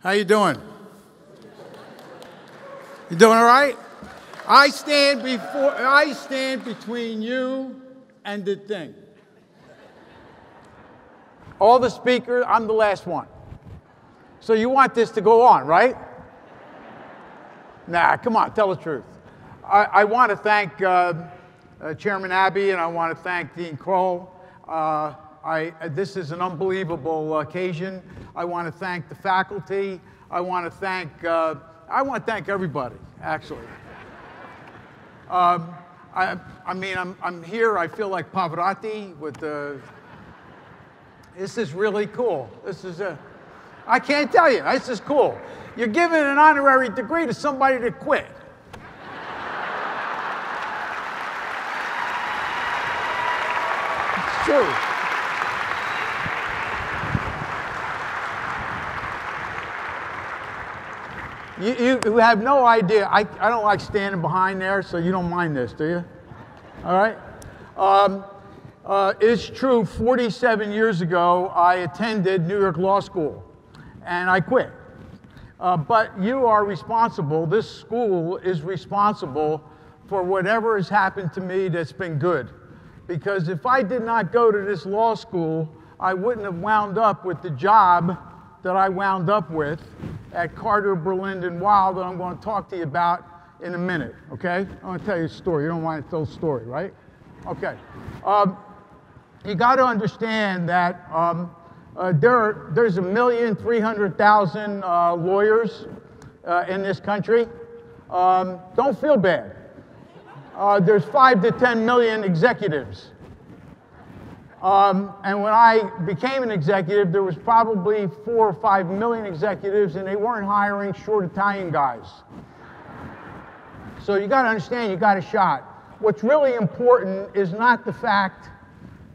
How you doing? You doing all right? I stand between you and the thing. All the speakers, I'm the last one. So you want this to go on, right? Nah, come on, tell the truth. I want to thank Chairman Abbey, and I want to thank Dean Kroll. This is an unbelievable occasion. I want to thank the faculty. I want to thank everybody, actually. I'm here. I feel like Pavarotti with the. This is really cool. I can't tell you. This is cool. You're giving an honorary degree to somebody that quit. It's true. You have no idea. I don't like standing behind there, so you don't mind this, do you? All right? It's true, 47 years ago, I attended New York Law School, and I quit. But you are responsible, this school is responsible for whatever has happened to me that's been good. Because if I did not go to this law school, I wouldn't have wound up with the job that I wound up with at Carter, Berlind, and Weil that I'm going to talk to you about in a minute, okay? I'm going to tell you a story. You don't want to tell a story, right? Okay. You got to understand that there's 1,300,000 lawyers in this country. Don't feel bad. There's 5 to 10 million executives. And when I became an executive, there was probably 4 or 5 million executives, and they weren't hiring short Italian guys. So you got to understand, you got a shot. What's really important is not the fact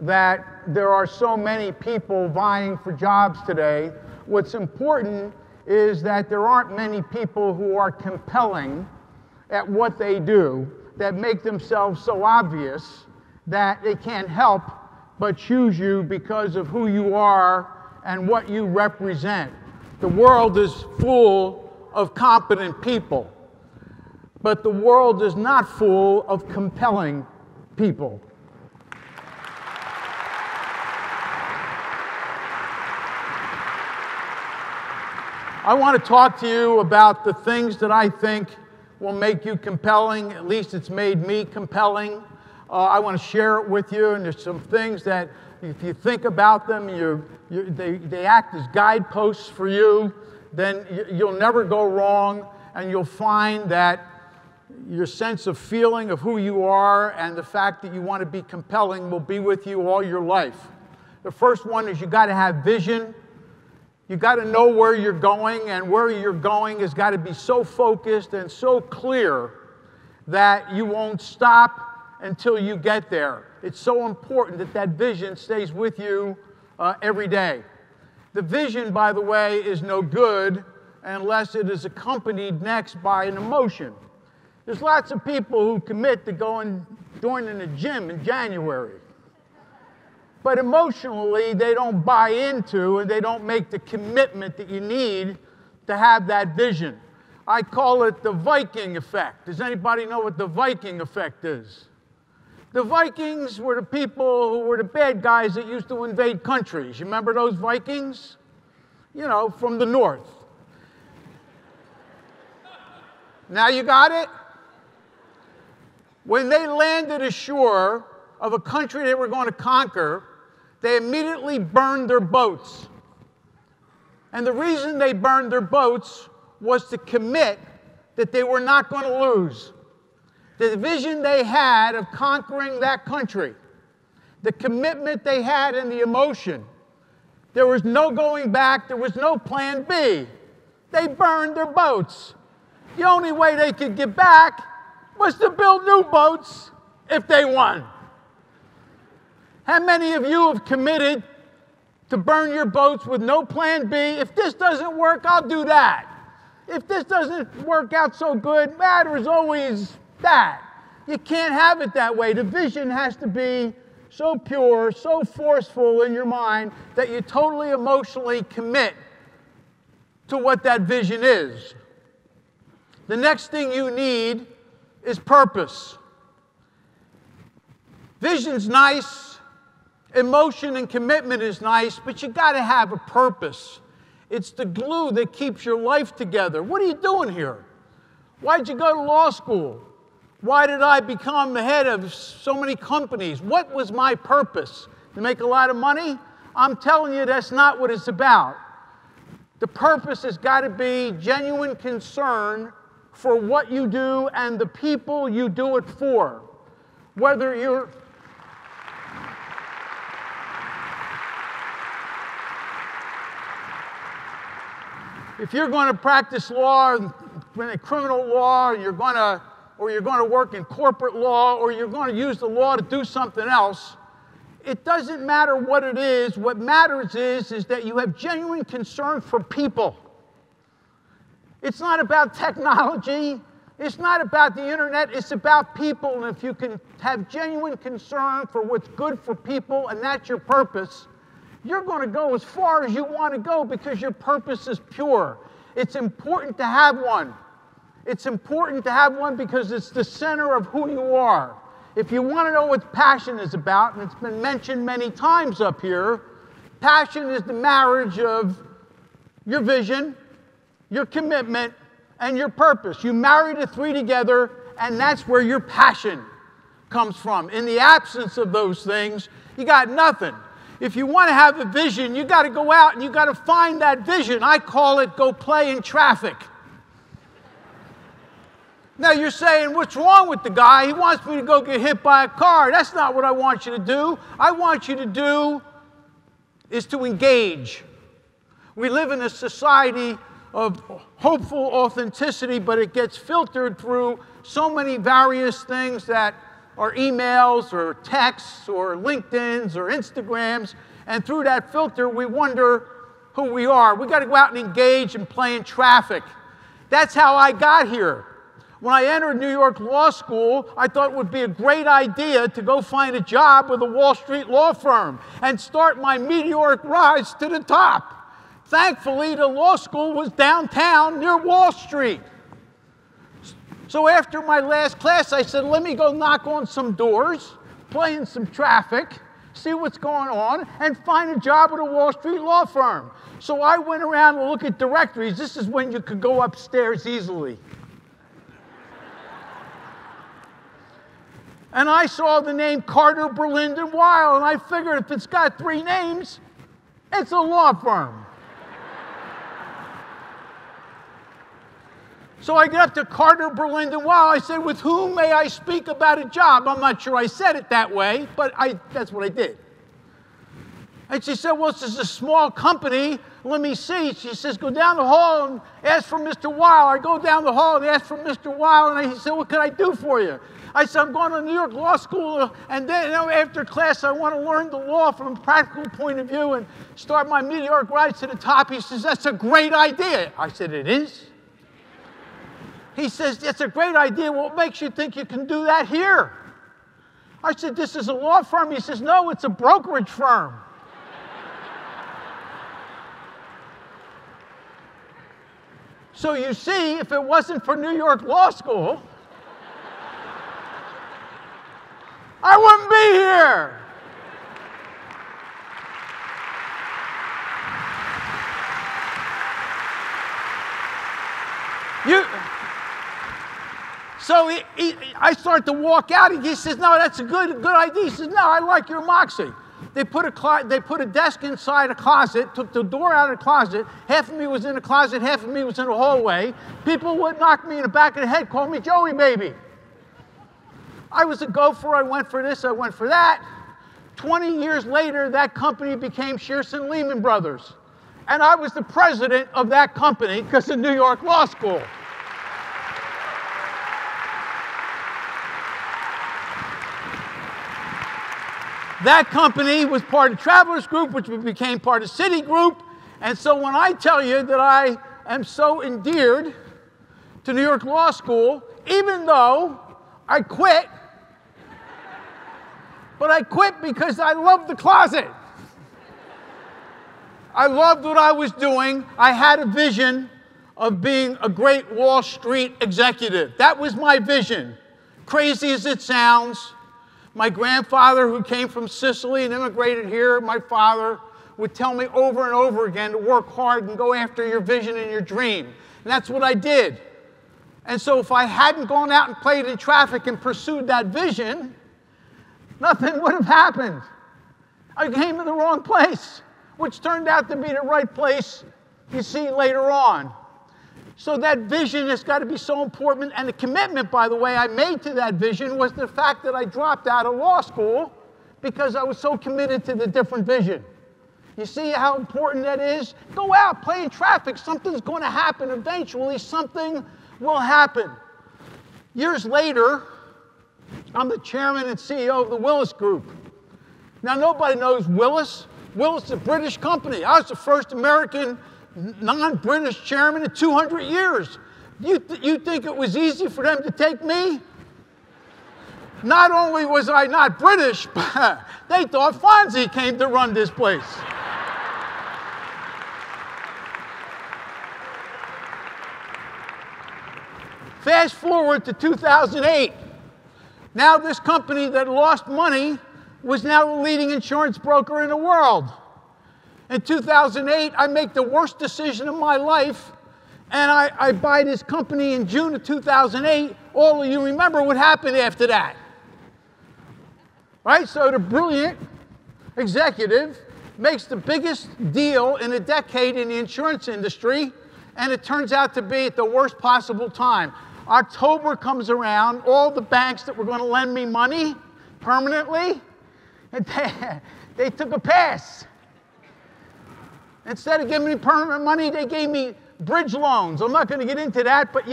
that there are so many people vying for jobs today. What's important is that there aren't many people who are compelling at what they do that make themselves so obvious that they can't help but choose you because of who you are and what you represent. The world is full of competent people, but the world is not full of compelling people. I want to talk to you about the things that I think will make you compelling. At least it's made me compelling. I want to share it with you, and there's some things that if you think about them, they act as guideposts for you, then you'll never go wrong, and you'll find that your sense of feeling of who you are and the fact that you want to be compelling will be with you all your life. The first one is you got to have vision. You got to know where you're going, and where you're going has got to be so focused and so clear that you won't stop until you get there. It's so important that that vision stays with you every day. The vision, by the way, is no good unless it is accompanied next by an emotion. There's lots of people who commit to joining a gym in January. But emotionally, they don't buy into and they don't make the commitment that you need to have that vision. I call it the Viking effect. Does anybody know what the Viking effect is? The Vikings were the people who were the bad guys that used to invade countries. You remember those Vikings? You know, from the north. Now you got it? When they landed ashore of a country they were going to conquer, they immediately burned their boats. And the reason they burned their boats was to commit that they were not going to lose. The vision they had of conquering that country, the commitment they had and the emotion, there was no going back, there was no plan B. They burned their boats. The only way they could get back was to build new boats if they won. How many of you have committed to burn your boats with no plan B? If this doesn't work, I'll do that. If this doesn't work out so good, there's always that. You can't have it that way. The vision has to be so pure, so forceful in your mind that you totally emotionally commit to what that vision is. The next thing you need is purpose. Vision's nice, emotion and commitment is nice, but you got to have a purpose. It's the glue that keeps your life together. What are you doing here? Why'd you go to law school? Why did I become the head of so many companies? What was my purpose? To make a lot of money? I'm telling you, that's not what it's about. The purpose has got to be genuine concern for what you do and the people you do it for. Whether you're... If you're going to practice law, criminal law, you're going to work in corporate law, or you're going to use the law to do something else, it doesn't matter what it is. What matters is that you have genuine concern for people. It's not about technology. It's not about the internet. It's about people. And if you can have genuine concern for what's good for people, and that's your purpose, you're going to go as far as you want to go because your purpose is pure. It's important to have one. It's important to have one because it's the center of who you are. If you want to know what passion is about, and it's been mentioned many times up here, passion is the marriage of your vision, your commitment, and your purpose. You marry the three together, and that's where your passion comes from. In the absence of those things, you got nothing. If you want to have a vision, you got to go out and you got to find that vision. I call it go play in traffic. Now you're saying, what's wrong with the guy? He wants me to go get hit by a car. That's not what I want you to do. I want you to do is to engage. We live in a society of hopeful authenticity, but it gets filtered through so many various things that are emails or texts or LinkedIn's or Instagrams, and through that filter we wonder who we are. We got to go out and engage and play in traffic. That's how I got here. When I entered New York Law School, I thought it would be a great idea to go find a job with a Wall Street law firm and start my meteoric rise to the top. Thankfully, the law school was downtown near Wall Street. So after my last class, I said, let me go knock on some doors, play in some traffic, see what's going on, and find a job at a Wall Street law firm. So I went around to look at directories. This is when you could go upstairs easily. And I saw the name Carter, Berlind, and Weil, and I figured if it's got 3 names, it's a law firm. So I get up to Carter, Berlind, and Weil. I said, with whom may I speak about a job? I'm not sure I said it that way, but that's what I did. And she said, well, this is a small company. Let me see. She says, go down the hall and ask for Mr. Weil. I go down the hall and ask for Mr. Weil, and he said, what can I do for you? I said, I'm going to New York Law School, and then after class, I want to learn the law from a practical point of view and start my meteoric rise to the top. He says, that's a great idea. I said, it is? He says, it's a great idea. What makes you think you can do that here? I said, this is a law firm. He says, no, it's a brokerage firm. So you see, if it wasn't for New York Law School, I wouldn't be here. So I start to walk out, and he says, no, that's a good idea. He says, no, I like your moxie. They put a desk inside a closet, took the door out of the closet. Half of me was in the closet, half of me was in the hallway. People would knock me in the back of the head, call me Joey baby. I was a gopher. I went for this, I went for that. 20 years later, that company became Shearson Lehman Brothers. And I was the president of that company because of New York Law School. That company was part of Travelers Group, which became part of Citigroup. And so when I tell you that I am so endeared to New York Law School, even though I quit, but I quit because I love the closet. I loved what I was doing. I had a vision of being a great Wall Street executive. That was my vision. Crazy as it sounds, my grandfather, who came from Sicily and immigrated here, my father, would tell me over and over again to work hard and go after your vision and your dream. And that's what I did. And so if I hadn't gone out and played in traffic and pursued that vision, nothing would have happened. I came to the wrong place, which turned out to be the right place you see later on. So that vision has got to be so important. And the commitment, by the way, I made to that vision was the fact that I dropped out of law school because I was so committed to the different vision. You see how important that is? Go out, play in traffic. Something's going to happen eventually. Something will happen. Years later, I'm the chairman and CEO of the Willis Group. Now, nobody knows Willis. Willis is a British company. I was the first American non-British chairman in 200 years. You think it was easy for them to take me? Not only was I not British, but they thought Fonzie came to run this place. Fast forward to 2008. Now this company that lost money was now the leading insurance broker in the world. In 2008, I make the worst decision of my life, and I buy this company in June of 2008. All of you remember what happened after that. Right? So the brilliant executive makes the biggest deal in a decade in the insurance industry, and it turns out to be at the worst possible time. October comes around, all the banks that were going to lend me money permanently, and they took a pass. Instead of giving me permanent money, they gave me bridge loans. I'm not going to get into that, but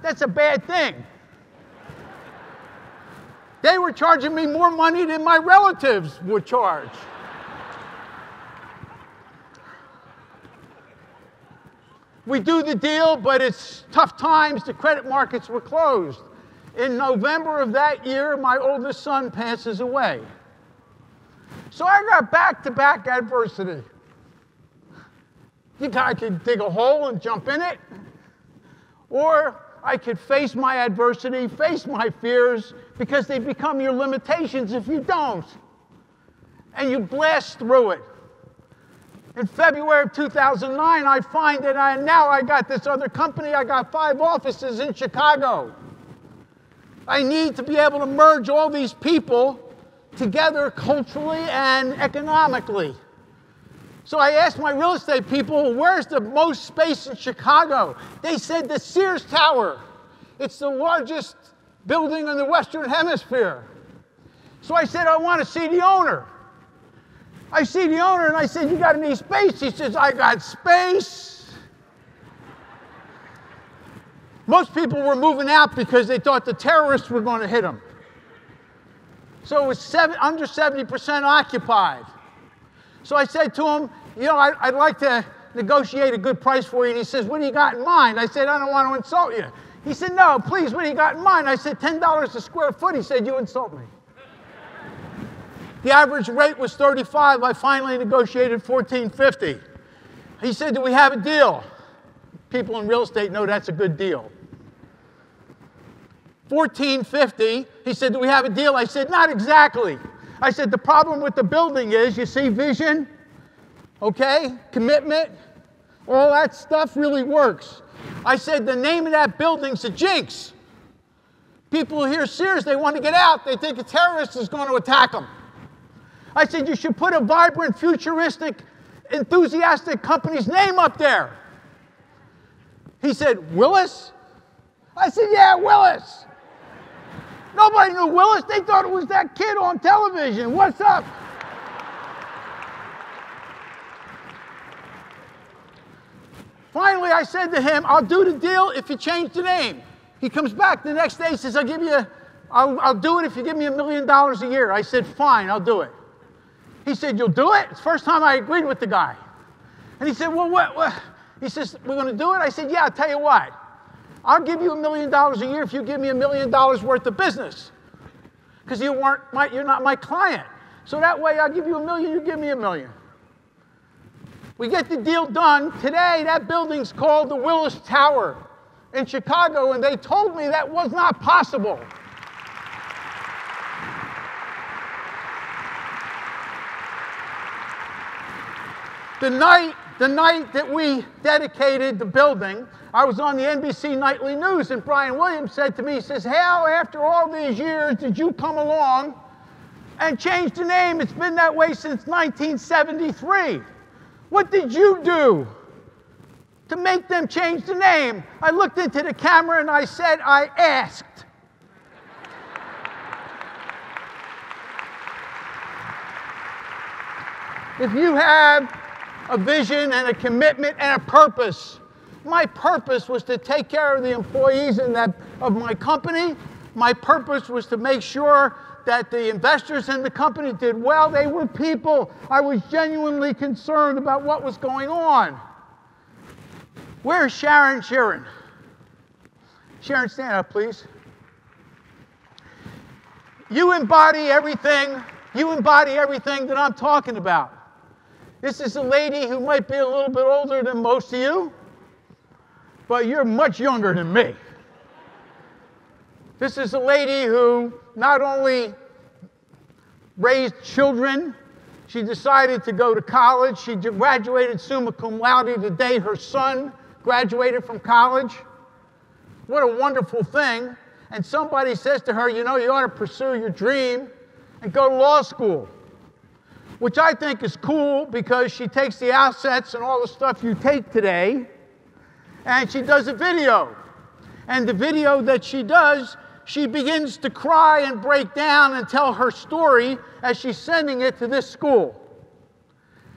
that's a bad thing. They were charging me more money than my relatives would charge. We do the deal, but it's tough times. The credit markets were closed. In November of that year, my oldest son passes away. So I got back-to-back adversity. I could dig a hole and jump in it, or I could face my adversity, face my fears, because they become your limitations if you don't. And you blast through it. In February of 2009, I find that now I got this other company. I got 5 offices in Chicago. I need to be able to merge all these people together culturally and economically. So I asked my real estate people, where's the most space in Chicago? They said the Sears Tower. It's the largest building in the Western Hemisphere. So I said, I want to see the owner. I see the owner and I said, you got any space? He says, I got space. Most people were moving out because they thought the terrorists were going to hit them. So it was under 70% occupied. So I said to him, I'd like to negotiate a good price for you. And he says, what do you got in mind? I said, I don't want to insult you. He said, no, please, what do you got in mind? I said, $10 a square foot. He said, you insult me. The average rate was $35. I finally negotiated $14.50. He said, do we have a deal? People in real estate know that's a good deal. $14.50. He said, do we have a deal? I said, not exactly. I said, the problem with the building is, you see vision, okay, commitment, all that stuff really works. I said, the name of that building's a jinx. People hear Sears, they want to get out. They think a terrorist is going to attack them. I said, you should put a vibrant, futuristic, enthusiastic company's name up there. He said, Willis? I said, yeah, Willis. Nobody knew Willis. They thought it was that kid on television. What's up? Finally, I said to him, I'll do the deal if you change the name. He comes back the next day, he says, I'll do it if you give me $1 million a year. I said, fine, I'll do it. He said, you'll do it? It's the first time I agreed with the guy. And he said, well, what? He says, we're going to do it? I said, yeah, I'll tell you what. I'll give you $1 million a year if you give me $1 million worth of business. Because you're not my client. So that way I'll give you $1 million, you give me $1 million. We get the deal done. Today, that building's called the Willis Tower in Chicago, and they told me that was not possible. The night that we dedicated the building, I was on the NBC Nightly News, and Brian Williams said to me, he says, "How, after all these years, did you come along and change the name? It's been that way since 1973. What did you do to make them change the name?" I looked into the camera and I said, "I asked." If you have a vision and a commitment and a purpose, my purpose was to take care of the employees of my company. My purpose was to make sure that the investors in the company did well. They were people. I was genuinely concerned about what was going on. Where's Sharon? Sharon, stand up, please. You embody everything. You embody everything that I'm talking about. This is a lady who might be a little bit older than most of you, but you're much younger than me. This is a lady who not only raised children, she decided to go to college. She graduated summa cum laude the day her son graduated from college. What a wonderful thing. And somebody says to her, "You know, you ought to pursue your dream and go to law school," which I think is cool because she takes the assets and all the stuff you take today, and she does a video. And the video that she does, she begins to cry and break down and tell her story as she's sending it to this school.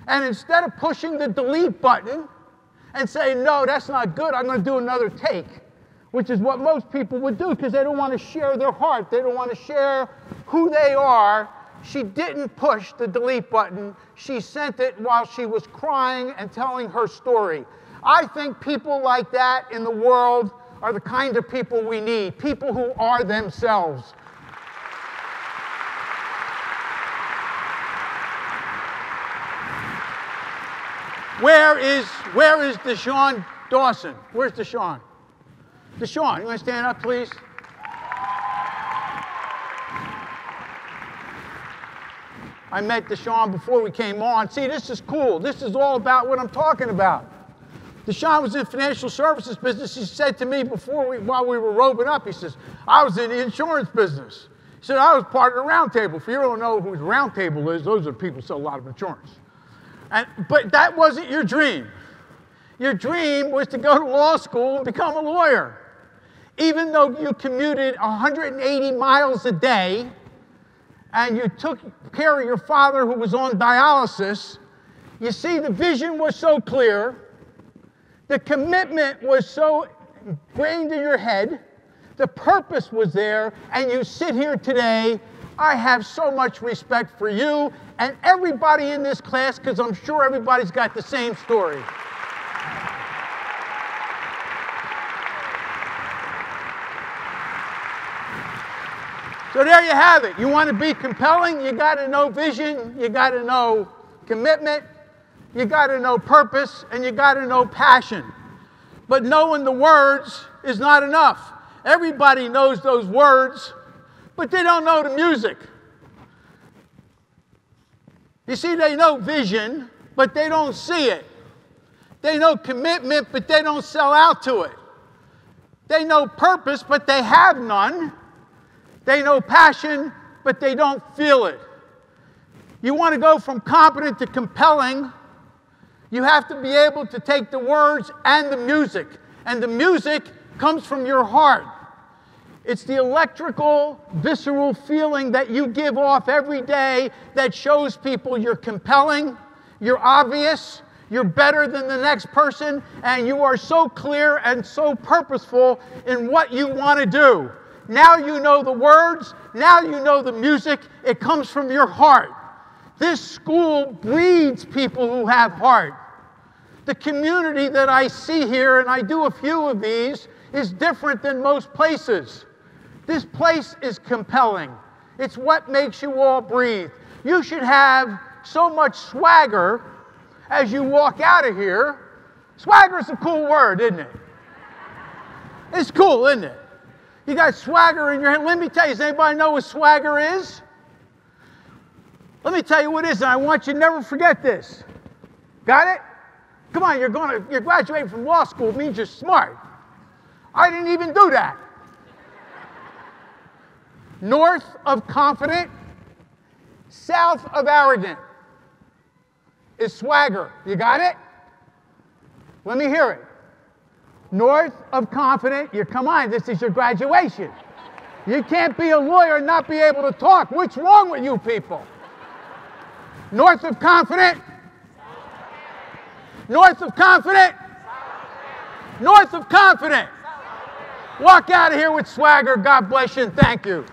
And instead of pushing the delete button and saying, "No, that's not good, I'm going to do another take," which is what most people would do because they don't want to share their heart, they don't want to share who they are, she didn't push the delete button. She sent it while she was crying and telling her story. I think people like that in the world are the kind of people we need, people who are themselves. Where is Deshaun Dawson? Where's Deshaun? Deshaun, you want to stand up, please? I met Deshaun before we came on. See, this is cool. This is all about what I'm talking about. Deshaun was in financial services business. He said to me while we were roping up, he says, "I was in the insurance business." He said, "I was part of the round table." If you don't know who the round table is, those are people who sell a lot of insurance. But that wasn't your dream. Your dream was to go to law school and become a lawyer. Even though you commuted 180 miles a day, and you took care of your father who was on dialysis, you see, the vision was so clear, the commitment was so ingrained in your head, the purpose was there, and you sit here today. I have so much respect for you and everybody in this class because I'm sure everybody's got the same story. So there you have it. You want to be compelling, you got to know vision, you got to know commitment, you got to know purpose, and you got to know passion. But knowing the words is not enough. Everybody knows those words, but they don't know the music. You see, they know vision, but they don't see it. They know commitment, but they don't sell out to it. They know purpose, but they have none. They know passion, but they don't feel it. You want to go from competent to compelling, you have to be able to take the words and the music. And the music comes from your heart. It's the electrical, visceral feeling that you give off every day that shows people you're compelling, you're obvious, you're better than the next person, and you are so clear and so purposeful in what you want to do. Now you know the words, now you know the music, it comes from your heart. This school breeds people who have heart. The community that I see here, and I do a few of these, is different than most places. This place is compelling. It's what makes you all breathe. You should have so much swagger as you walk out of here. Swagger is a cool word, isn't it? It's cool, isn't it? You got swagger in your hand. Let me tell you, does anybody know what swagger is? Let me tell you what it is, and I want you to never forget this. Got it? Come on, you're graduating from law school. It means you're smart. I didn't even do that. North of confident, south of arrogant is swagger. You got it? Let me hear it. North of confident, come on, this is your graduation. You can't be a lawyer and not be able to talk. What's wrong with you people? North of confident. North of confident. North of confident. Walk out of here with swagger. God bless you and thank you.